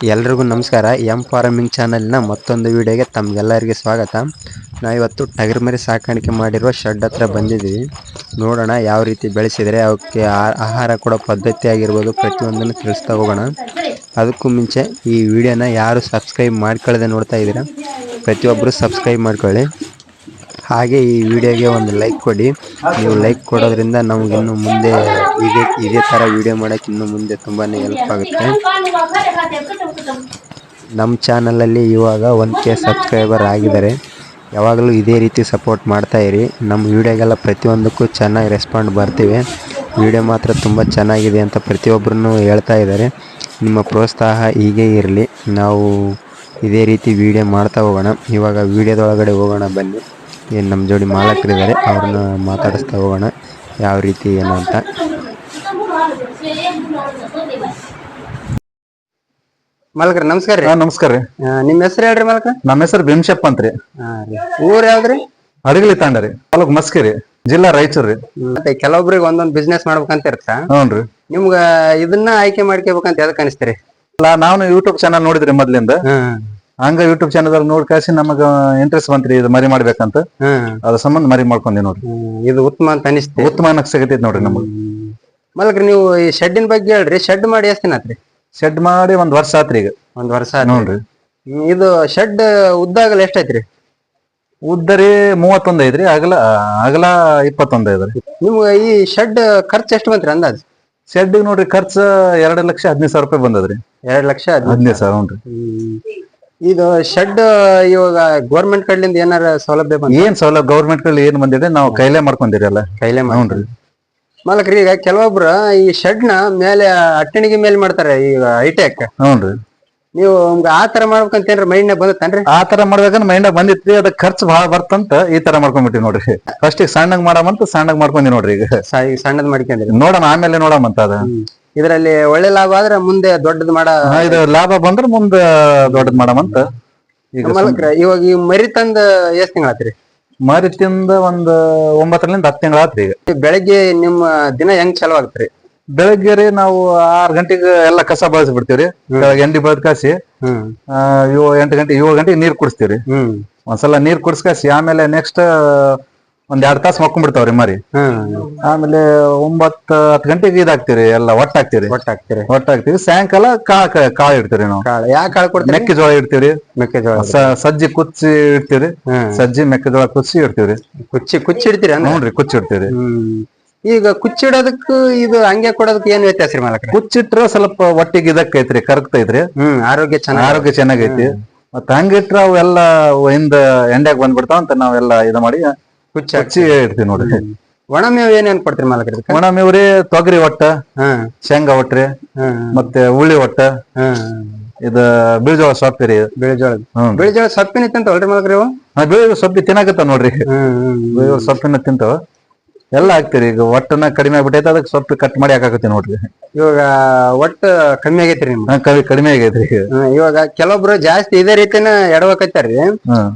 ಎಲ್ರಿಗೂ ನಮಸ್ಕಾರ. M farming ಚಾನೆಲ್ನ ಮತ್ತೊಂದು ವಿಡಿಯೋಗೆ ತಮಗೆಲ್ಲರಿಗೆ ಸ್ವಾಗತ. ನಾವಿವತ್ತು ಟಗರ್ ಮರಿ ಸಾಕಾಣಿಕೆ ಮಾಡಿರುವ ಶೆಡ್ ಹತ್ರ ಬಂದಿದ್ದೀವಿ. ನೋಡೋಣ ಯಾವ ರೀತಿ ಬೆಳೆಸಿದರೆ ಅವಕ್ಕೆ ಆಹಾರ ಕೊಡೋ ಪದ್ಧತಿ ಆಗಿರ್ಬೋದು ಪ್ರತಿಯೊಂದನ್ನು ತಿಳಿಸ್ತಾ ಹೋಗೋಣ. ಅದಕ್ಕೂ ಮುಂಚೆ ಈ ವಿಡಿಯೋನ ಯಾರು ಸಬ್ಸ್ಕ್ರೈಬ್ ಮಾಡ್ಕೊಳ್ಳದೆ ನೋಡ್ತಾ ಇದ್ದೀರಾ ಪ್ರತಿಯೊಬ್ಬರು ಸಬ್ಸ್ಕ್ರೈಬ್ ಮಾಡ್ಕೊಳ್ಳಿ. ಹಾಗೆ ಈ ವಿಡಿಯೋಗೆ ಒಂದು ಲೈಕ್ ಕೊಡಿ. ನೀವು ಲೈಕ್ ಕೊಡೋದ್ರಿಂದ ನಮ್ಗೆ ಇನ್ನು ಮುಂದೆ ಇದೇ ಥರ ವಿಡಿಯೋ ಮಾಡೋಕ್ಕೆ ಇನ್ನು ಮುಂದೆ ತುಂಬಾ ಹೆಲ್ಪ್ ಆಗುತ್ತೆ. ನಮ್ಮ ಚಾನಲಲ್ಲಿ ಇವಾಗ 1K ಸಬ್ಸ್ಕ್ರೈಬರ್ ಆಗಿದ್ದಾರೆ. ಯಾವಾಗಲೂ ಇದೇ ರೀತಿ ಸಪೋರ್ಟ್ ಮಾಡ್ತಾ ಇರಿ. ನಮ್ಮ ವಿಡಿಯೋಗೆಲ್ಲ ಪ್ರತಿಯೊಂದಕ್ಕೂ ಚೆನ್ನಾಗಿ ರೆಸ್ಪಾಂಡ್ ಬರ್ತೀವಿ. ವಿಡಿಯೋ ಮಾತ್ರ ತುಂಬ ಚೆನ್ನಾಗಿದೆ ಅಂತ ಪ್ರತಿಯೊಬ್ಬರೂ ಹೇಳ್ತಾ ಇದ್ದಾರೆ. ನಿಮ್ಮ ಪ್ರೋತ್ಸಾಹ ಹೀಗೆ ಇರಲಿ. ನಾವು ಇದೇ ರೀತಿ ವಿಡಿಯೋ ಮಾಡ್ತಾ ಹೋಗೋಣ. ಇವಾಗ ವಿಡಿಯೋದೊಳಗಡೆ ಹೋಗೋಣ ಬನ್ನಿ. ಏನು ನಮ್ಮ ಜೋಡಿ ಮಾಲಕರಿದ್ದಾರೆ, ಅವ್ರನ್ನ ಮಾತಾಡಿಸ್ತಾ ಹೋಗೋಣ ಯಾವ ರೀತಿ ಏನು ಅಂತ. ಮಾಲಕರ ನಮಸ್ಕಾರ ರೀ. ನಮಸ್ಕಾರ ರೀ. ನಿಮ್ಮ ಹೆಸರು ಹೇಳ್ರಿ ಮಾಲಕ? ನಮ್ಮ ಹೆಸರು ಭೀಮಶಪ್ಪ ಅಂತ್ರಿ. ಊರ್ ಯಾವ್ದ್ರಿ? ಅಡಗಲಿ ತಾಂಡರಿ, ತಾಲೂಕ್ ಮಸ್ಕಿರಿ, ಜಿಲ್ಲಾ ರಾಯಚೂರು ರೀ. ಮತ್ತೆ ಕೆಲವೊಬ್ರಿಗೆ ಒಂದೊಂದ್ ಬಿಸ್ನೆಸ್ ಮಾಡ್ಬೇಕಂತ ಇರ್ತ. ಹ್ಞೂನ್ರಿ. ನಿಮ್ಗ ಇದನ್ನ ಆಯ್ಕೆ ಮಾಡ್ಕೋಬೇಕಂತ ಯಾವ್ದಕ್ ಅನಿಸ್ತೀರಿ? ನಾನು ಯೂಟ್ಯೂಬ್ ಚಾನಲ್ ನೋಡಿದ್ರಿ ಮೊದ್ಲಿಂದ. ಹಂಗ ಯೂಟ್ಯೂಬ್ ಚಾನಲ್ ನೋಡಿ ಕಾಸಿ ನಮಗ ಇಂಟ್ರೆಸ್ಟ್ ಬಂತ್ರಿ ಇದು ಮರಿ ಮಾಡ್ಬೇಕಂತ. ಅದ್ರ ಸಂಬಂಧ ಮರಿ ಮಾಡ್ಕೊಂಡಿ ನೋಡ್ರಿ. ಇದು ಉತ್ತಮ ಅಂತ ಅನಿಸ್ತಿ? ಉತ್ತಮ ಅನ್ನಕ್ ಸಿಗತೈತಿ ನೋಡ್ರಿ ನಮಗ. ಮಾಲಕ್ರಿ ನೀವು ಈ ಶೆಡ್ಡಿನ ಬಗ್ಗೆ ಹೇಳ್ರಿ. ಶೆಡ್ ಮಾಡಿ ಎಷ್ಟು ದಿನ ಆತ್ರಿ? ಶೆಡ್ ಮಾಡಿ 1 ವರ್ಷ ಆತ್ರಿ ಈಗ. 1 ವರ್ಷ ನೋಡ್ರಿ. ಇದು ಶೆಡ್ ಉದ್ದಾಗಲ ಎಷ್ಟ ಐತ್ರಿ? ಉದ್ದರಿ 31 ಐತ್ರಿ, ಅಗಲ 21 ಐತ್ರಿ. ನಿಮ್ಗ ಈ ಶೆಡ್ ಖರ್ಚು ಎಷ್ಟು ಬಂತ್ರಿ ಅಂದಾಜ್? ಶೆಡ್ ನೋಡ್ರಿ ಖರ್ಚು 2,15,000 ರೂಪಾಯಿ ಬಂದದ್ರಿ. 2,15,000. ಹ್ಞೂನ್ರಿ. ಇದು ಶೆಡ್ ಇವಾಗ ಗೋರ್ಮೆಂಟ್ ಕಡೆಯಿಂದ ಏನಾರ ಸೌಲಭ್ಯ ಬಂದ? ಏನ್ ಸೌಲಭ್ಯ ಗೌರ್ಮೆಂಟ್ ಕಡೆ ಏನ್ ಬಂದಿದೆ, ನಾವು ಕೈಲೇ ಮಾಡ್ಕೊಂಡಿರಿ ಎಲ್ಲ. ಕೈಲೇ ಹ್ಞೂನ್ರಿ. ಮಾಲಕ್ರಿ ಈಗ ಕೆಲವೊಬ್ರು ಈ ಶೆಡ್ ನ ಮೇಲೆ ಅಟ್ಟಣಿಗೆ ಮೇಲೆ ಮಾಡ್ತಾರೆ ಈಗ ಹೈಟೆಕ್. ಹ್ಞೂನ್ರಿ. ನೀವು ಆ ತರ ಮಾಡ್ಬೇಕಂತ ಏನ್ರ ಮೈಂಡ್ ಬಂದತ್ತನ್ರಿ? ಆ ತರ ಮಾಡ್ಬೇಕಂದ್ರೆ ಮೈಂಡ್ ಬಂದಿತ್ರಿ. ಅದ ಖರ್ಚು ಬಹಳ ಬರ್ತಂತ ಈ ತರ ಮಾಡ್ಕೊಂಡ್ಬಿಟ್ಟಿ ನೋಡ್ರಿ. ಫಸ್ಟ್ ಸಣ್ಣಗ್ ಸಣ್ಣಗ್ ಮಾಡ್ಕೊಂಡಿ ನೋಡ್ರಿ. ಈಗ ಸಣ್ಣದ್ ಮಾಡ್ಕೊಂಡ್ರಿ, ನೋಡೋಣ ಆಮೇಲೆ ನೋಡಮಂತ ಅದ. ಇದರಲ್ಲಿ ಒಳ್ಳೆ ಲಾಭ ಆದ್ರೆ ಮುಂದೆ ದೊಡ್ಡದ್ ಇದು ಲಾಭ ಬಂದ್ರೆ ಮುಂದೆ ದೊಡ್ಡದ್ ಮಾಡಮಂತ. ಈಗ ಮಾಲಕ್ರ ಇವಾಗ ಈ ಮರಿ ತಂದ ಎಷ್ಟ್ ತಿಂಗಳಾತ್ರಿ? ಮರಿ ತಿಂದ 9 ರಿಂದ 10 ತಿಂಗಳ ಆತ್ರಿ. ಈಗ ಬೆಳಗ್ಗೆ ನಿಮ್ಮ ದಿನ ಹೆಂಗ್ ಚಲೋ ಆಗ್ತ್ರಿ? ಬೆಳಗ್ಗೆ ರೀ ನಾವು 6 ಗಂಟೆಗೆ ಎಲ್ಲ ಕಸ ಬಳಸಿ ಬಿಡ್ತೀವ್ರಿ. ಎಂಡಿ ಬಳದ್ ಕಾಸಿ 7 ಗಂಟೆಗೆ ನೀರ್ ಕುಡಿಸ್ತೀವ್ರಿ. ಒಂದ್ಸಲ ನೀರ್ ಕುಡಿಸ್ಕಾಸಿ ಆಮೇಲೆ ನೆಕ್ಸ್ಟ್ 1-2 ತಾಸು ಮಕ್ಕೊಂಡ್ಬಿಡ್ತಾವ್ರಿ ಮರಿ. ಆಮೇಲೆ 9-10 ಗಂಟೆಗೆ ಇದಾಗ್ತಿರಿ, ಎಲ್ಲ ಒಟ್ಟಾಗ್ತಿವಿ. ಸಾಯಂಕಾಲ ಕಾಳು ಇಡ್ತೀವ್ರಿ ನಾವು. ಯಾವ ಕಾಳು ಕೊಡ್ತೀವಿ? ಮೆಕ್ಕೆಜೋಳ ಇಡ್ತೀವ್ರಿ. ಮೆಕ್ಕೆಜೋಳ ಸಜ್ಜಿ ಕುಚ್ಚಿ ಇಡ್ತೀವ್ರಿ. ಸಜ್ಜಿ ಮೆಕ್ಕೆಜೋಳ ಕುಚ್ಚಿ ಇಡ್ತೀವ್ರಿ. ಕುಚ್ಚಿ ಇಡ್ತೀರಿ? ಹ್ಞೂನ್ರಿ, ಕುಚ್ಚಿ ಇಡ್ತೀವ್ರಿ. ಈಗ ಕುಚ್ಚಿಡೋದಕ್ಕೆ ಇದು ಹಂಗೆ ಕೊಡೋದಕ್ಕೆ ಏನ್ ವ್ಯತ್ಯಾಸ ರೀ ಮಾಲಕ್ರ? ಕುಚ್ಚಿಟ್ರ ಸ್ವಲ್ಪ ಒಟ್ಟಿಗೆ ಇದಕ್ಕೈತ್ರಿ, ಕರಗ್ತೈತ್ರಿ. ಆರೋಗ್ಯ ಚೆನ್ನಾಗೈತಿ. ಮತ್ತ ಹಂಗಿಟ್ರ ಅವೆಲ್ಲ ಹಿಂದ ಎಂಡ್ಯಾಗ ಬಂದ್ಬಿಡ್ತಾವ ಅಂತ ನಾವೆಲ್ಲ ಇದು ಮಾಡಿ ಕುಚ್ಚಿ ಇಡ್ತೀವಿ ನೋಡ್ರಿ. ಒಣಮೇವ್ ಏನೇನ್ ಕೊಡ್ತೀರಿ ಮಾಲಕ್ರ? ಒಣಮೇವ್ರಿ ತೊಗರಿ ಒಟ್ಟ, ಶೇಂಗಾ ಒಟ್ರಿ, ಮತ್ತೆ ಉಳ್ಳಿ ಒಟ್ಟ, ಇದ ಬಿಳಿಜೋಳ ಸೊಪ್ಪಿ ರೀ. ಬಿಳಿಜೋಳ ಸೊಪ್ಪಿನ ತಿಂತಾವಲ್ರಿ ಮಾಲಕ್ರ? ಬಿಳಿ ಸೊಪ್ಪಿ ತಿನ್ನಾಕತ್ತ ನೋಡ್ರಿ. ಸೊಪ್ಪಿನ ತಿಂತಾವ ಎಲ್ಲ ಹಾಕ್ತಿರಿ. ಈಗ ಒಟ್ಟನ ಕಡಿಮೆ ಆಗ್ಬಿಟ್ಟೈತೆ, ಅದಕ್ಕೆ ಸ್ವಲ್ಪ ಕಟ್ ಮಾಡಿ ಹಾಕಾಕತ್ತಿ ನೋಡ್ರಿ. ಇವಾಗ ಒಟ್ಟು ಕಮ್ಮಿ ಆಗೈತ್ರಿ ನಿಮ್ಗೆ? ಕಡಿಮೆ ಆಗೈತ್ರಿ. ಇವಾಗ ಕೆಲವೊಬ್ರು ಜಾಸ್ತಿ ಇದೇ ರೀತಿನ ಎಡವಕತ್ತಾರ್ರಿ.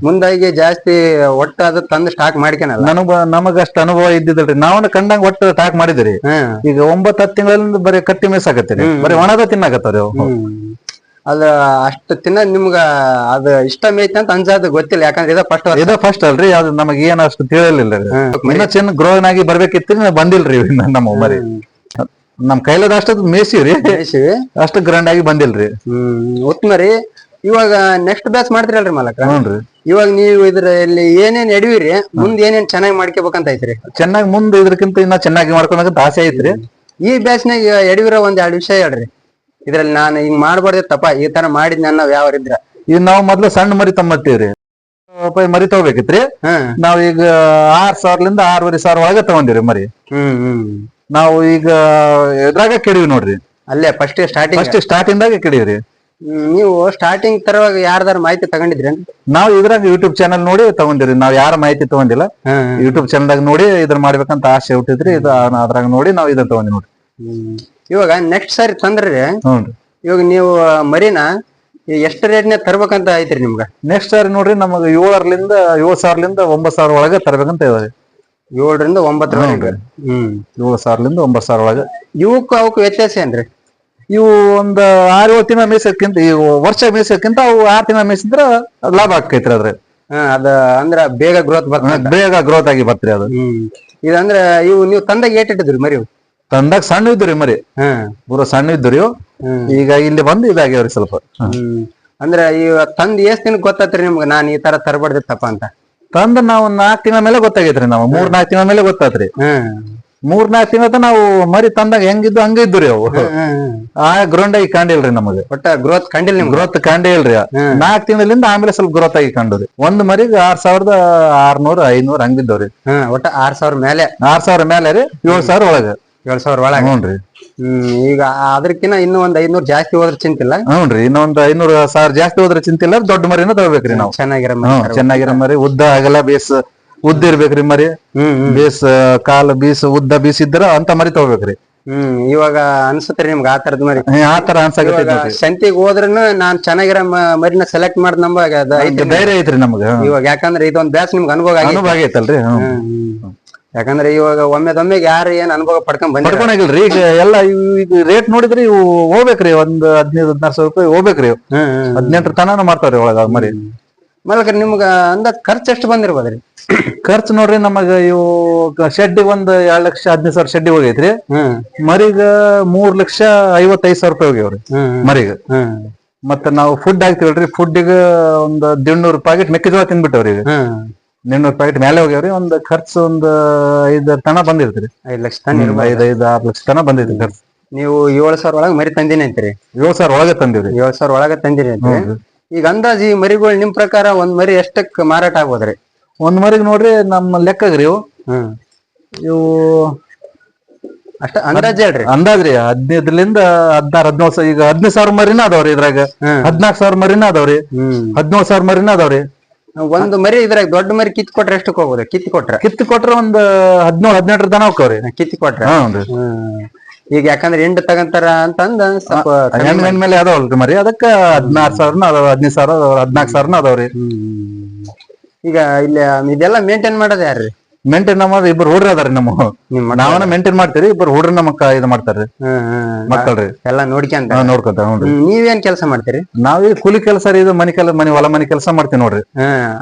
ಮುಂದಾಗಿ ಜಾಸ್ತಿ ಒಟ್ಟು ಅದು ತಂದು ಸ್ಟಾಕ್ ಮಾಡ್ಕೊನಲ್ಲ. ನಮಗ ಅಷ್ಟ ಅನುಭವ ಇದ್ದಿದ್ರಿ. ನಾವನ್ನ ಕಂಡಂಗ ಒಟ್ಟು ಸ್ಟಾಕ್ ಮಾಡಿದ್ರಿ. ಈಗ 9-10 ತಿಂಗಳಿಂದ ಬರೀ ಕಟ್ಟಿ ಮಿಸ್ ಆಗತ್ತೀರಿ. ಬರೀ ಒಣದ ತಿನ್ನಾಕತ್ತಾರ. ಅದ ಅಷ್ಟು ತಿನ್ನ ನಿಮ್ಗ ಅದ ಇಷ್ಟ ಐತಿ ಅಂತ ಅನ್ಸೋದು ಗೊತ್ತಿಲ್ಲ, ಯಾಕಂದ್ರೆ ಇದ ಫಸ್ಟ್ ಅಲ್ರಿ. ಅದು ನಮಗ ಏನ್ ಅಷ್ಟು ತಿಳಿಲಿಲ್ಲ. ಇನ್ನ ಚೆನ್ನ ಗ್ರೋನ್ ಆಗಿ ಬರ್ಬೇಕಿತ್ತು, ಬಂದಿಲ್ರಿ ನಮ್ಮ ಮರಿ. ನಮ್ ಕೈಲದ ಅಷ್ಟ ಮೇಸಿವ್ರಿ, ಅಷ್ಟು ಗ್ರ್ಯಾಂಡ್ ಆಗಿ ಬಂದಿಲ್ರಿ. ಉತ್ತಮ ರೀ. ಇವಾಗ ನೆಕ್ಸ್ಟ್ ಬ್ಯಾಚ್ ಮಾಡ್ತೀರಲ್ರಿ ಮಾಲಕ? ಹ್ಞೂನ್ರಿ. ಇವಾಗ ನೀವು ಇದ್ರಲ್ಲಿ ಏನೇನ್ ಎಡವಿರಿ, ಮುಂದ್ ಏನೇನ್ ಚೆನ್ನಾಗಿ ಮಾಡ್ಕೋಬೇಕಂತ ಐತ್ರಿ? ಚೆನ್ನಾಗಿ ಮುಂದ್ ಇದ್ರಕ್ಕಿಂತ ಇನ್ನ ಚೆನ್ನಾಗಿ ಮಾಡ್ಕೊಳಕಂತ ಆಸೆ ಐತ್ರಿ. ಈ ಬ್ಯಾಚ್ನಾಗ ಎಡವಿರೋ 1-2 ವಿಷಯ ಹೇಳ್ರಿ. ಇದ್ರಲ್ಲಿ ನಾನು ಹಿಂಗ್ ಮಾಡ್ಬಾರ್ದಿತ್ತಪ್ಪ, ಈ ತರ ಮಾಡಿದ್ ನನ್ನ ಯಾವ ಇದ್ರ? ಈಗ ನಾವು ಮೊದ್ಲು ಸಣ್ಣ ಮರಿ ತಮ್ಮತ್ತೀವ್ರಿ. ಮರಿ ತಗೋಬೇಕಿತ್ರಿ. ನಾವ್ ಈಗ 6,000 ರಿಂದ 6,500 ಒಳಗೆ ತಗೊಂಡಿವ್ರಿ ಮರಿ. ನಾವು ಈಗ ಇದ್ರಾಗ ಕೆಡಿವಿ ನೋಡ್ರಿ. ಅಲ್ಲೇ ಫಸ್ಟ್ ಸ್ಟಾರ್ಟಿಂಗ್ ಕೆಡಿವ್ರಿ. ನೀವು ಸ್ಟಾರ್ಟಿಂಗ್ ತರುವಾಗ ಯಾರ್ದಾರ ಮಾಹಿತಿ ತಗೊಂಡಿದ್ರಿ? ನಾವ್ ಇದ್ರಾಗ ಯೂಟ್ಯೂಬ್ ಚಾನಲ್ ನೋಡಿ ತಗೊಂಡಿರಿ. ನಾವ್ ಯಾರ ಮಾಹಿತಿ ತಗೊಂಡಿಲ್ಲ. ಯೂಟ್ಯೂಬ್ ಚಾನಲ್ದಾಗ ನೋಡಿ ಇದ್ರ ಮಾಡ್ಬೇಕಂತ ಆಸೆ ಹುಟ್ಟಿದ್ರಿ. ಅದ್ರಾಗ ನೋಡಿ ನಾವ್ ಇದನ್ನ ತಗೊಂಡಿ ನೋಡ್ರಿ. ಇವಾಗ ನೆಕ್ಸ್ಟ್ ಸಾರಿ ತಂದ್ರಿ, ಇವಾಗ ನೀವು ಮರಿನ ಎಷ್ಟು ರೇಟ್ನ ತರ್ಬೇಕಂತ ಐತ್ರಿ ನಿಮ್ಗ? ನೆಕ್ಸ್ಟ್ ಸಾರಿ ನೋಡ್ರಿ ನಮಗ 7,000 ರಿಂದ 9,000 ಒಳಗೆ ತರ್ಬೇಕಂತ ಇದಾರೆ. 7 ರಿಂದ 9 7,000 ರಿಂದ 9,000 ಒಳಗೆ. ಇವಕ್ಕೂ ಅವಕ್ಕೂ ವ್ಯತ್ಯಾಸ ಏನ್ರಿ? ಇವು ಒಂದ್ 6-7 ತಿಂಗಳ ಮೇಯ್ಸೋದ್ಕಿಂತ ಇವು ವರ್ಷ ಮೇಯ್ಸೋದ್ಕಿಂತ ಅವು 6 ತಿಂಗಳ ಮೇಯ್ಸಿದ್ರ ಲಾಭ ಆಕೈತ್ರಿ ಅದ್ರ. ಅದ ಅಂದ್ರ ಬೇಗ ಗ್ರೋತ್ ಬರ್ತದೆ, ಬೇಗ ಗ್ರೋತ್ ಆಗಿ ಬರ್ತ್ರಿ ಅದು. ಇದಂದ್ರ ಇವು ನೀವು ತಂದಾಗ ಏಟ್ ಇಟ್ಟಿದ್ರಿ ಮರಿ? ತಂದಾಗ ಸಣ್ಣ ಇದ್ರಿ ಮರಿ, ಪೂರ ಸಣ್ಣ ಇದ್ರಿ. ಈಗ ಇಲ್ಲಿ ಬಂದು ಇದಾಗ್ಯಾವ್ರಿ ಸ್ವಲ್ಪ. ಅಂದ್ರ ಈಗ ತಂದ್ ಎಷ್ಟ್ ದಿನ ಗೊತ್ತಾತ್ರಿ ನಿಮ್ಗ ನಾನ್ ಈ ತರ ತರಬಾರ್ದಿತ್ತಪ್ಪ ಅಂತ? ತಂದ ನಾವು 4 ತಿಂಗಳ ಮೇಲೆ ಗೊತ್ತಾಗೈತ್ರಿ. ನಾವು 3-4 ತಿಂಗಳ ಮೇಲೆ ಗೊತ್ತಾತ್ರಿ. 3-4 ತಿಂಗಳ ನಾವು ಮರಿ ತಂದಾಗ ಹೆಂಗಿದ್ದು ಹಂಗ ಇದ್ರಿ ಅವು. ಆ ಗ್ರೌಂಡ್ ಆಗಿ ಕಾಣಿಲ್ರಿ ನಮಗೆ, ಒಟ್ಟ ಗ್ರೋತ್ ಕಂಡಿಲ್ ನಿಮ್ಗೆ? ಗ್ರೋತ್ ಕಾಂಡೇ ಇಲ್ರಿ. 4 ತಿಂಗಳಿಂದ ಆಮೇಲೆ ಸ್ವಲ್ಪ ಗ್ರೋತ್ ಆಗಿ ಕಂಡ್ರಿ. ಒಂದ್ ಮರಿಗೆ 6,600 500 ಹಂಗಿದ್ದವ್ರಿ. ಒಟ್ಟ 6,000 ಮೇಲೆ? 6,000 ಮೇಲೆ ರೀ. 7,000 ಒಳಗ. 7,000 ಒಳಗ? ಹ್ಞೂನ್ರಿ. ಈಗ ಅದಕ್ಕಿಂತ ಇನ್ನೂ ಒಂದ್ 500 ಜಾಸ್ತಿ ಹೋದ್ರ ಚಿಂತಿಲ್ಲ? ಹ್ಞೂನ್ರಿ, ಇನ್ನೊಂದ್ 500,000 ಜಾಸ್ತಿ ಹೋದ್ರೆ ಚಿಂತಿಲ್ಲ. ದೊಡ್ಡ ಮರಿನ ತಗೋಬೇಕ್ರಿ ನಾವು. ಚೆನ್ನಾಗಿರೋ ಮರಿ, ಉದ್ದ ಅಗಲ ಬೇಸ್ ಉದ್ದ ಇರ್ಬೇಕ್ರಿ ಮರಿ. ಬೇಸ್ ಕಾಲ್ ಬೀಸ್ ಉದ್ದ ಬೀಸ್ ಇದ್ರ ಅಂತ ಮರಿ ತಗೋಬೇಕ್ರಿ. ಇವಾಗ ಅನ್ಸುತ್ರಿ ನಿಮ್ಗೆ ಆ ತರದ ಮರಿ? ಆ ತರ ಅನ್ಸಾಕತ್ತೈತಿ. ಸಂತಿಗೆ ಹೋದ್ರನು ನಾನ್ ಚೆನ್ನಾಗಿರೋ ಮರಿನ ಸೆಲೆಕ್ಟ್ ಮಾಡಿ ನಮ್ಗೆ ಧೈರ್ಯ ಐತ್ರಿ ನಮ್ಗ. ಇವಾಗ ಯಾಕಂದ್ರೆ ಇದೊಂದ್ ಬ್ಯಾಸ್ ನಿಮ್ಗೆ ಅನುಭವ ಆಗೈತಲ್ರಿ. ಯಾಕಂದ್ರೆ ಇವಾಗ ಒಮ್ಮೆದೊಮ್ಮೆಗೆ ಯಾರು ಏನ್ ಅನುಭವ ಪಡ್ಕೊಂಡಿಲ್ರಿ. ಈಗ ಎಲ್ಲ ಈಗ ರೇಟ್ ನೋಡಿದ್ರಿ ಇವು ಹೋಗ್ಬೇಕ್ರಿ. ಒಂದ್ 15,000-16,000 ರೂಪಾಯಿ ಹೋಗ್ಬೇಕ್ರಿ. 18 ತನಾನು ಮಾಡ್ತಾವ್ರಿ ಒಳಗ ಮರಿ. ಮಲಕ್ರಿ ನಿಮ್ಗ ಅಂದಾಜ್ ಖರ್ಚು ಎಷ್ಟು ಬಂದಿರ್ಬೋದ್ರಿ? ಖರ್ಚು ನೋಡ್ರಿ ನಮಗ ಇವು ಶೆಡ್ಡಿಗೆ ಒಂದ್ 2,15,000 ಶೆಡ್ಡಿಗೆ ಹೋಗೈತ್ರಿ. ಮರಿಗ 3,55,000 ರೂಪಾಯಿ ಹೋಗ್ಯಾವ್ರಿ ಮರಿಗ. ಮತ್ತ ನಾವು ಫುಡ್ ಹಾಕ್ತಿವಲ್ರಿ, ಫುಡ್ಡಿಗೆ ಒಂದ್ 1,800 ಪ್ಯಾಕೆಟ್ ಮೆಕ್ಕೆಜೋಳ ತಿಂದ್ಬಿಟ್ಟವ್ರಿ. 1,800 ಪ್ಯಾಕೆಟ್ ಮೇಲೆ ಹೋಗ್ಯಾವ್ರಿ. ಒಂದ್ ಖರ್ಚು ಒಂದ್ 5 ತನ ಬಂದಿರ್ತೀರಿ. 5 ಲಕ್ಷ ತನ? 5-6 ಲಕ್ಷ ತನ ಬಂದೈತಿ ಖರ್ಚು. ನೀವು 7,000 ಒಳಗೆ ಮರಿ ತಂದಿನಿ ಅಂತೀರಿ? 7,000 ಒಳಗೆ ತಂದಿವ್ರಿ. 7,000 ಒಳಗೆ ತಂದಿರಿ ಅಂತೀರಿ. ಈಗ ಅಂದಾಜ್ ಈ ಮರಿಗಳು ನಿಮ್ ಪ್ರಕಾರ ಒಂದ್ ಮರಿ ಎಷ್ಟಕ್ ಮಾರಾಟ ಆಗ್ಬೋದ್ರಿ? ಒಂದ್ ಮರಿಗೆ ನೋಡ್ರಿ ನಮ್ಮ ಲೆಕ್ಕಗ್ರಿ ಇವು ಅಷ್ಟ ಅಂದಾಜ್ ಹೇಳ್ರಿ. ಅಂದಾಜ್ರಿ 15ರಿಂದ 16-17 ಈಗ 15,000 ಮರಿನ ಅದಾವ್ರಿ. ಇದ್ರಾಗ 14,000 ಮರಿನ ಅದಾವ್ರಿ. 17,000 ಮರಿನ ಅದಾವ್ರಿ. ಒಂದ್ ಮರಿ ಇದ್ರಾಗ ದೊಡ್ಡ ಮರಿ ಕಿತ್ ಕೊಟ್ರೆ ಎಷ್ಟಕ್ ಹೋಗ್ಬೋದು? ಕಿತ್ ಕೊಟ್ರೆ ಒಂದ್ 17-18 ತನ ಹೋಗ್ತಾವ್ರಿ ಕಿತ್ ಕೊಟ್ರೆ. ಈಗ ಯಾಕಂದ್ರೆ ಎಂಡ್ ತಗಂತಾರ ಅಂತಂದ ಸ್ವಲ್ಪ ಹೆಣ್ ಮೇಲೆ ಅದಾವಲ್ರಿ ಮರಿ, ಅದಕ್ಕ 16,000 ಅದಾವ, 15,000 ಅದಾವ, 14,000 ಅದಾವ್ರಿ. ಈಗ ಇಲ್ಲಿ ಇದೆಲ್ಲ ಮೇಂಟೈನ್ ಮಾಡೋದು ಯಾರ್ರಿ? ಮೇಂಟೈನ್ ನಮ್ಮ ಇಬ್ಬರು ಹುಡ್ರಿ ಅದಾರಿ. ನಾವನ್ನ ಮೇಂಟೈನ್ ಮಾಡ್ತೀರಿ, ಇಬ್ಬರು ಹುಡ್ರಿ ನಮಕ್ಕ ಇದು ಮಾಡ್ತಾರ್ರಿ ಮಕ್ಕಳ್ರಿ. ಎಲ್ಲಾ ನೋಡ್ಕೊಂತಾರ. ನೀವೇನ್ ಕೆಲಸ ಮಾಡ್ತೀರಿ? ನಾವೀಗ ಕೂಲಿ ಕೆಲಸ ರೀ. ಇದು ಹೊಲ ಮನಿ ಕೆಲಸ ಮಾಡ್ತೀವಿ ನೋಡ್ರಿ.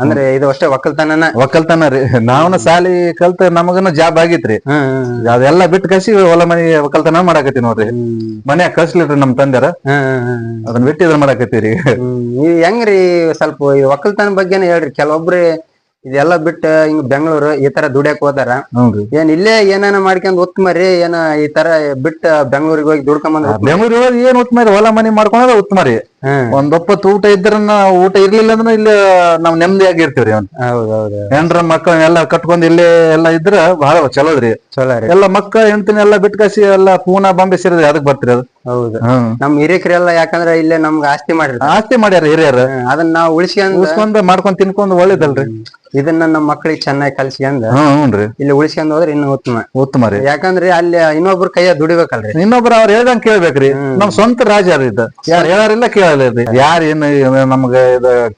ಅಂದ್ರೆ ಇದು ಅಷ್ಟೇ ಒಕ್ಕಲ್ತನ ರೀ. ನಾವನ್ನ ಸಾಲಿ ಕಲ್ತ ನಮಗನ ಜಾಬ್ ಆಗಿತ್ರಿ. ಅದೆಲ್ಲಾ ಬಿಟ್ಟು ಕಸಿ ಹೊಲ ಮನಿ ಒಕ್ಕಲ್ತನ ಮಾಡಾಕತ್ತಿ ನೋಡ್ರಿ. ಮನ್ಯಾಗ ಕಳ್ಸ್ಲಿಲ್ರಿ ನಮ್ ತಂದೆರ, ಅದನ್ನ ಬಿಟ್ಟು ಇದನ್ನ ಮಾಡಾಕತ್ತೀರಿ. ನೀವ್ ಹೆಂಗ್ರಿ ಸ್ವಲ್ಪ ಒಕ್ಕಲ್ತನ ಬಗ್ಗೆನೇ ಹೇಳ್ರಿ. ಕೆಲವೊಬ್ರು ಇದೆಲ್ಲಾ ಬಿಟ್ಟ ಹಿಂಗ್ ಬೆಂಗಳೂರು ಈ ತರ ದುಡಿಯಕ್ ಹೋದಾರ. ಏನ್ ಇಲ್ಲೇ ಏನೇನ ಮಾಡ್ಕೊಂಡ್ ಉತ್ತಮರಿ ಏನ ಈ ತರ ಬಿಟ್ಟ ಬೆಂಗಳೂರಿಗೆ ಹೋಗಿ ದುಡ್ಕೊಂಬಂದ್? ಬೆಂಗಳೂರಿಗೆ ಹೋಗಿ ಏನ್ ಉತ್ತಮರಿ, ಹೊಲ ಮನಿ ಮಾಡ್ಕೊಂಡ್ ಉತ್ತಮರಿ. ಒಂದೊಪ್ಪತ್ತು ಊಟ ಇದ್ರನ್ನ, ಊಟ ಇರ್ಲಿಲ್ಲ ಅಂದ್ರೆ ಇಲ್ಲಿ ನಾವ್ ನೆಮ್ಮದಿಯಾಗಿ ಇರ್ತೀವ್ರಿ. ಹೌದೌದು. ಹೆಂಡ್ರ ಮಕ್ಕಳ ಎಲ್ಲಾ ಕಟ್ಕೊಂಡ್ ಇಲ್ಲೇ ಎಲ್ಲಾ ಇದ್ರ ಬಹಳ ಚಲೋದ್ರಿ. ಎಲ್ಲ ಮಕ್ಕಳ ಹೆಂಡತಿನ ಎಲ್ಲಾ ಬಿಟ್ಕಸಿ ಎಲ್ಲಾ ಪೂನಾ ಬಾಂಬೆ ಸೇರಿದ್ರಿ. ಅದಕ್ ಬರ್ತೀರಿ ಅದು. ಹೌದು. ನಮ್ ಹಿರಿಯರೆಲ್ಲ ಯಾಕಂದ್ರೆ ಇಲ್ಲೇ ನಮ್ಗ ಆಸ್ತಿ ಮಾಡ್ಯಾರ ಹಿರಿಯರು. ಅದನ್ನ ನಾವು ಉಳಿಸ್ಕೊಂಡ್ ಮಾಡ್ಕೊಂಡ್ ತಿನ್ಕೊಂಡ್ ಒಳ್ಳೇದಲ್ರಿ. ಇದನ್ನ ನಮ್ಮ ಮಕ್ಕಳಿಗೆ ಚೆನ್ನಾಗಿ ಕಲ್ಸ್ಕೊಂಡ್ ಇಲ್ಲಿ ಉಳಿಸ್ಕೊಂಡ್ ಹೋದ್ರೆ ಇನ್ನು ಉತ್ತಮ ರೀ. ಯಾಕಂದ್ರೆ ಅಲ್ಲಿ ಇನ್ನೊಬ್ರ ಕೈಯ ದುಡಿಬೇಕಲ್ರಿ. ಇನ್ನೊಬ್ರು ಅವ್ರ ಹೇಳ್ದಂಗ್ ಕೇಳ್ಬೇಕ್ರಿ. ನಮ್ ಸ್ವಂತ ರಾಜ ಇದ ಯಾರು ಹೇಳಾರಿಲ್ಲ ಕೇಳಲ್ಲ. ಯಾರ ಏನ್ ನಮ್ಗ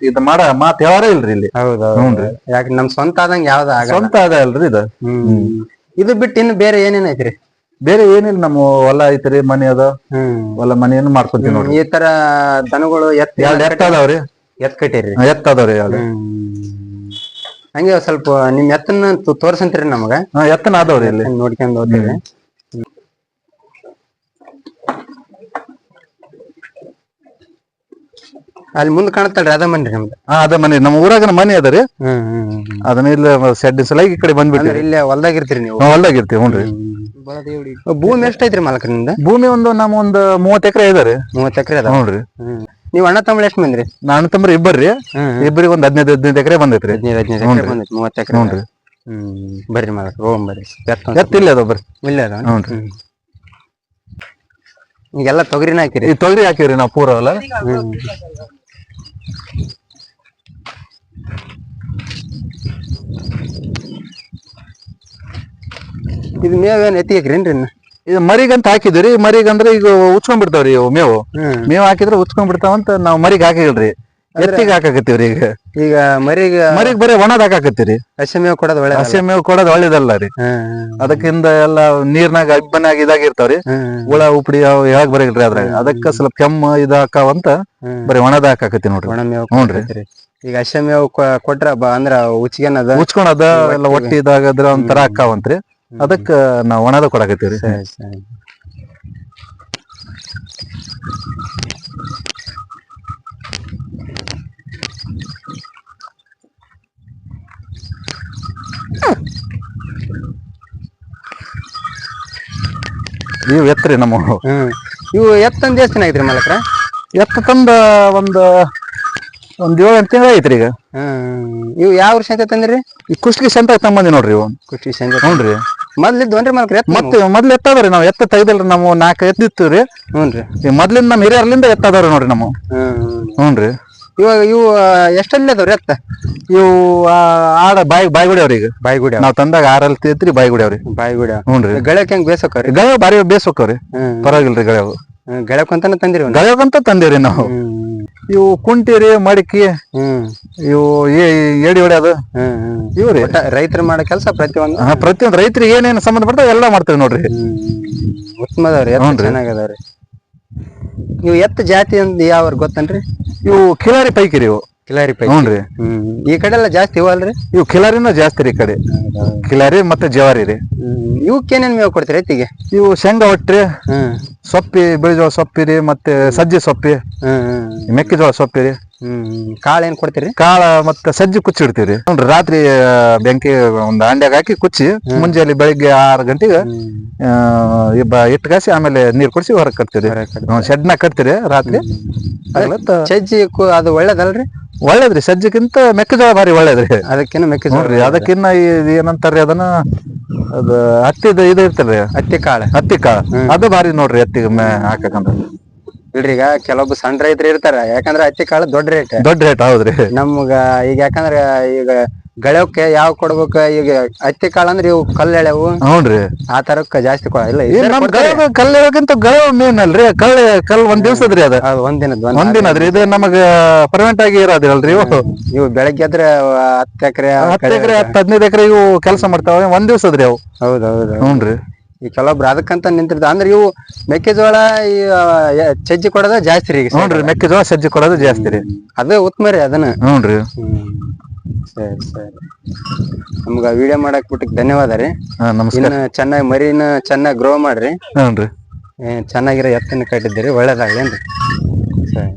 ಇದ್ ಮಾಡ ಮಾತ್ ಹೇಳಾರ ಇಲ್ರಿ ಇಲ್ಲಿ. ಹೌದೌದು. ಯಾಕೆ ನಮ್ ಸ್ವಂತ ಆದಂಗ ಯಾವ್ದ ಸ್ವಂತ ಅದ ಅಲ್ರಿ ಇದು. ಇದು ಬಿಟ್ಟು ಇನ್ನು ಬೇರೆ ಏನೇನ್ ಐತ್ರಿ? ಬೇರೆ ಏನಿಲ್ಲ. ನಮ್ಮ ಹೊಲ ಐತ್ರಿ, ಮನಿ ಅದ. ಹೊಲ ಮನಿಯನ್ನು ಮಾಡ್ಕೊಂತೀವಿ ನೋಡ್ರಿ. ಈ ತರ ದನಗಳು ಎತ್ತ ಅದಾವ್ರಿ. ಎತ್ ಕಟ್ಟಿರಿ? ಎತ್ತ ಅದಾವ್ರಿ. ಹಂಗೆ ಸ್ವಲ್ಪ ನಿಮ್ ಎತ್ತನ್ನ ತೋರ್ಸಂತೀರಿ ನಮಗ? ಎತ್ತನ ಆದವ್ರಿ ಇಲ್ಲಿ ನೋಡ್ಕೊಂಡ್ ಹೋಗ್ತೀವಿ. ಅಲ್ಲಿ ಮುಂದ್ ಕಾಣತ್ತಲ್ರಿ, ಅದ ಮನ್ರಿ ನಮ್ದು? ಅದ ಮನಿ. ನಮ್ಮ ಊರಾಗ ಮನಿ ಅದ ರೀ. ಅದನ್ನ ಇಲ್ಲ ಶೆಡ್ ಸಲಾಗಿ ಈ ಕಡೆ ಬಂದ್ಬಿಟ್ರಿ. ಇಲ್ಲೇ ಹೊಲ್ದಾಗಿರ್ತೀರಿ ನೀವು? ಹೊಲ್ದಾಗಿರ್ತೀವಿ. ಹ್ಞೂ. ಭೂಮಿ ಎಷ್ಟೈತ್ರಿ ಮಾಲಕ್ರ ನಿಮ್ದ? ಭೂಮಿ ನಮ್ಮ ಒಂದ್ 30 ಎಕರೆ ಇದಾರೆ. 30 ಎಕರೆ ಅದ? ಹ್ಞೂ. ನೀವ್ ಅಣ್ಣ ತಮ್ಮ ಎಷ್ಟ್ ಮಂದ್ರಿ? ನಾನು ತಮ್ಮ ಇಬ್ಬರ್ರಿ. ಇಬ್ಬರಿಗೆ ಒಂದ್ 15 ಎಕರೆ ಬಂದೈತ್ರಿ. 15 ಎಕರೆ ಬಂದೈತಿ. 30 ಎಕರೆ. ಹ್ಞೂ. ಬರ್ರಿ ಮಾಲಕ್ ಹೋಗ್ ಬರ್ರಿ. ಎತ್ತ ಇಲ್ಲ ಅದ ಬರ್ರಿ. ಇಲ್ಲ ಅದ? ಹ್ಞೂ. ಈಗೆಲ್ಲ ತೊಗರಿನ ಹಾಕಿರಿ? ತೊಗರಿ ಹಾಕಿವ್ರಿ ನಾವು ಪೂರ ಅಲ್ಲ. ಇದು ಮೇವೇನ್ ಎತ್ತಿ ಹಾಕಿರೇನ್ರಿ? ಇದು ಮರಿಗಂತ ಹಾಕಿದ್ರಿ. ಮರಿಗಂದ್ರ ಈಗ ಉಚ್ಕೊಂಡ್ ಬಿಡ್ತಾವ್ರಿ ಮೇವು. ಮೇವು ಹಾಕಿದ್ರೆ ಉಚ್ಕೊಂಡ್ ಬಿಡ್ತಾವಂತ ನಾವು ಮರಿಗ್ ಹಾಕಿಲ್ರಿ. ಎತ್ತಿಗೆ ಹಾಕಾಕತ್ತೀವ್ರಿ ಈಗ ಈಗ ಮರಿಗ ಬರೀ ಒಣದ್ ಹಾಕಾಕತ್ತೀರಿ. ಹಸಿ ಮೇವು ಕೊಡೋದು ಒಳ್ಳೆ. ಹಸಿ ಮೇವು ಕೊಡೋದು ಒಳ್ಳೇದಲ್ಲ ರೀ. ಅದಕ್ಕಿಂದ ಎಲ್ಲಾ ನೀರ್ನಾಗ ಅಬ್ಬನಾಗ ಇದಾಗಿರ್ತಾವ್ರಿ. ಹುಳ ಉಪ್ಪಡಿ ಅವ್ ಹೇಳಕ್ ಬರಲ್ರಿ ಅದ್ರಾಗ. ಅದಕ್ಕ ಸ್ವಲ್ಪ ಕೆಮ್ಮ ಇದಾಕಾವಂತ ಬರೀ ಒಣದ ಹಾಕಾಕತ್ತಿ ನೋಡ್ರಿ. ಒಣ ಮೇವು. ಹ್ಞೂನ್ರಿ. ಈಗ ಹಸಿ ಮೇವು ಕೊಟ್ರ ಅಂದ್ರ ಉಚ್ಗೆನದ ಉಚ್ಕೊಳದ ಎಲ್ಲ ಒಟ್ಟಿ ಇದಾಗದ್ರ ಒಂಥರ ಹಾಕಾವಂತ್ರಿ. ಅದಕ್ಕ ನಾವ್ ಒಣದ ಕೊಡಾಕತ್ತೀವ್ರಿ. ಇವು ಎತ್ತರಿ ನಮ್ಮ. ಇವು ಎತ್ತಂದ ಎಷ್ಟು ದಿನ ಐತ್ರಿ ಮಾಲಕ್ರ? ಎತ್ತ ತಂದ ಒಂದ್ 7-8 ತಿಂಗಳ ಐತ್ರಿ ಈಗ. ಇವು ಯಾವ ವರ್ಷ ಅಂತ ತಂದ್ರಿ? ಈ ಕುಷ್ಟಗಿ ಸಂತ ತಮ್ಮಂದಿ ನೋಡ್ರಿ ಇವು. ಕುಷ್ಟಗಿ ಸಂತೆ. ಹ್ಞೂನ್ರಿ. ಮೊದ್ಲಿದ್ವನ್ರಿ ಮಾಲಕ್ರ ಎತ್ತ? ಮತ್ತೆ ಮೊದ್ಲು ಎತ್ತದವ್ರಿ. ನಾವ್ ಎತ್ತ ತೆಗ್ದಿಲ್ರಿ. ನಾವು 4 ಎತ್ತಿತ್ತೀವ್ರಿ. ಹ್ಞೂನ್ರಿ. ಈ ಮೊದ್ಲಿಂದ ನಮ್ ಹಿರಿಯರ್ಲಿಂದ ಎತ್ತದವ್ರಿ ನೋಡ್ರಿ ನಮ್ಮ. ಹ್ಞೂನ್ರಿ. ಇವಾಗ ಇವು ಎಷ್ಟಲ್ಲಿ ಅದಾವ್ರಿ ಎತ್ತ? ಇವು ಆಡ ಬಾಯಿಗುಡಿ ಅವ್ರಿ. ಈಗ ಬಾಯಿಗುಡಿ ನಾವ್ ತಂದಾಗ 6 ಐತ್ರಿ. ಬಾಯಿಗುಡಿ ಅವ್ರಿ. ಬಾಯಿಗುಡಿ. ಹ್ಞೂನ್ರಿ. ಗಳಕ್ ಹೆಂಗ್ ಬೇಸೋಕವ್ರಿ? ಗಳ ಬಾರಿ ಬೇಸೋಕವ್ರಿ. ಪರವಾಗಿಲ್ರಿ ಗಳವು. ಗಳಕ್ಕಂತಾನ ತಂದಿರಿ? ಗಳಕ್ಕಂತ ತಂದಿವ್ರಿ ನಾವು. ಇವು ಕುಂಟಿರಿ ಮಡಿಕಿ ಇವು ಏಡಿ ಹೊಡ್ಯೋದು ಇವ್ರಿ ರೈತರು ಮಾಡೋ ಕೆಲಸ. ಪ್ರತಿಯೊಂದು ರೈತರಿಗೆ ಏನೇನು ಸಂಬಂಧ ಪಡ್ತಾವ ಎಲ್ಲಾ ಮಾಡ್ತೇವಿ ನೋಡ್ರಿ. ಉತ್ತಮದವ್ರಿ. ಚೆನ್ನಾಗದವ್ರಿ. ಇವು ಎತ್ತ ಜಾತಿ ಅಂದ್ ಯಾವ ಗೊತ್ತನ್ರಿ? ಇವು ಕಿಲಾರಿ ಪೈಕಿರಿ. ಇವು ಕಿಲಾರಿ ಪೈ. ಹ್ಞೂನ್ರಿ. ಈ ಕಡೆ ಎಲ್ಲ ಜಾಸ್ತಿ ಇವಲ್ರಿ? ಇವು ಕಿಲಾರಿನ ಜಾಸ್ತಿ ರೀ ಈ ಕಡೆ. ಕಿಲಾರಿ ಮತ್ತೆ ಜವಾರಿ ರೀ. ಇವಕ್ಕೇನೇನ್ ಮೇವು ಕೊಡ್ತೀರಿ ಎತ್ತಿಗೆ? ಇವು ಶೇಂಗಾ ಹೊಟ್ರಿ, ಸೊಪ್ಪಿ, ಬಿಳಿಜೋಳ ಸೊಪ್ಪಿ, ಮತ್ತೆ ಸಜ್ಜಿ ಸೊಪ್ಪಿ, ಮೆಕ್ಕೆಜೋಳ ಸೊಪ್ಪಿ ರೀ. ಕಾಳು ಏನ್ ಕೊಡ್ತೀರಿ? ಕಾಳ ಮತ್ತೆ ಸಜ್ಜಿ ಕುಚ್ಚಿ ಇಡ್ತೀವ್ರಿ. ರಾತ್ರಿ ಬೆಂಕಿ ಒಂದ್ ಅಂಡ್ಯಾಗ ಹಾಕಿ ಕುಚ್ಚಿ ಮುಂಜಾನೆ ಬೆಳಿಗ್ಗೆ 6 ಗಂಟೆಗೆ ಇಟ್ಟು ಕಾಸಿ ಆಮೇಲೆ ನೀರ್ ಕುಡಿಸಿ ಹೊರಗೆ ಕಟ್ತೀರಿ. ಶೆಡ್ನಾಗ ಕಟ್ತೀರಿ ರಾತ್ರಿ. ಸಜ್ಜಿ ಅದು ಒಳ್ಳೇದಲ್ರಿ? ಒಳ್ಳೇದ್ರಿ. ಸಜ್ಜಿಗಿಂತ ಮೆಕ್ಕೆಜೋಳ ಭಾರಿ ಒಳ್ಳೇದ್ರಿ. ಅದಕ್ಕಿನ್ನ ಮೆಕ್ಕೆಜೋಳ. ಅದಕ್ಕಿನ್ನ ಏನಂತಾರ್ರಿ ಅದನ್ನ, ಅದು ಹತ್ತಿದ ಇದು ಇರ್ತಲ್ರಿ, ಹತ್ತಿ ಕಾಳ ಅದು ಭಾರಿ ನೋಡ್ರಿ ಎತ್ತಿಗೆ ಹಾಕಕಂತ. ಇಲ್ರಿ ಈಗ ಕೆಲವೊಬ್ಬ ಸಣ್ಣ ರೈತರು ಇರ್ತಾರ. ಯಾಕಂದ್ರ ಹತ್ತಿ ಕಾಳು ದೊಡ್ಡ ರೇಟ್. ಹೌದ್ರಿ. ನಮ್ಗ ಈಗ ಯಾಕಂದ್ರ ಈಗ ಗಳಕ್ಕೆ ಯಾವ ಕೊಡ್ಬೇಕ? ಈಗ ಹತ್ತಿ ಕಾಳು ಅಂದ್ರೆ ಇವು ಕಲ್ಲು ಎಳೆವು. ಹ್ಞೂನ್ರಿ. ಆ ತರಕ್ಕ ಜಾಸ್ತಿ ಇಲ್ಲ. ಕಲ್ಲು ಎಳಕ್ಕಿಂತ ಗಳ ಮೇನ್ ಅಲ್ರಿ. ಕಲ್ ಒಂದ್ ದಿವ್ಸದ್ರಿ. ಅದ ಒಂದಿನದ್ರಿ. ಇದು ನಮಗ ಪರ್ಮನೆಂಟ್ ಆಗಿ ಇರೋದಿಲ್ರಿ. ಇವು ಬೆಳಗ್ಗೆ ಆದ್ರೆ 10 ಎಕರೆ 15 ಎಕರೆ ಇವು ಕೆಲಸ ಮಾಡ್ತಾವ. ಒಂದ್ ದಿವ್ಸದ್ರಿ ಅವು. ಹೌದೌದು. ಹ್ಞೂನ್ರಿ. ಈ ಕೆಲವೊಬ್ರು ಅದಕ್ಕಂತ ನಿಂತಿರ್ತ. ಅಂದ್ರೆ ಇವು ಮೆಕ್ಕೆಜೋಳ ಸಜ್ಜಿ ಕೊಡೋದ ಜಾಸ್ತಿ ರೀ. ನೋಡ್ರಿ, ಮೆಕ್ಕೆಜೋಳ ಸಜ್ಜಿ ಕೊಡೋದು ಜಾಸ್ತಿ ರೀ. ಅದೇ ಉತ್ತಮ ರೀ ಅದನ್ನ. ಹ್ಞೂನ್ರಿ. ಸರಿ. ನಮ್ಗ ವಿಡಿಯೋ ಮಾಡಕ್ ಬಿಟ್ಟಿಕ್ ಧನ್ಯವಾದ ರೀ. ನಮಸ್ಕಾರ. ಚೆನ್ನಾಗಿ ಮರಿನ ಚೆನ್ನಾಗಿ ಗ್ರೋ ಮಾಡ್ರಿ. ಹ್ಞೂನ್ರಿ. ಚೆನ್ನಾಗಿರೋ ಎತ್ತನ್ನ ಕಟ್ಟಿದ್ದೀರಿ. ಒಳ್ಳೇದಾಗ್ಲೇನ್ರಿ. ಸರಿ.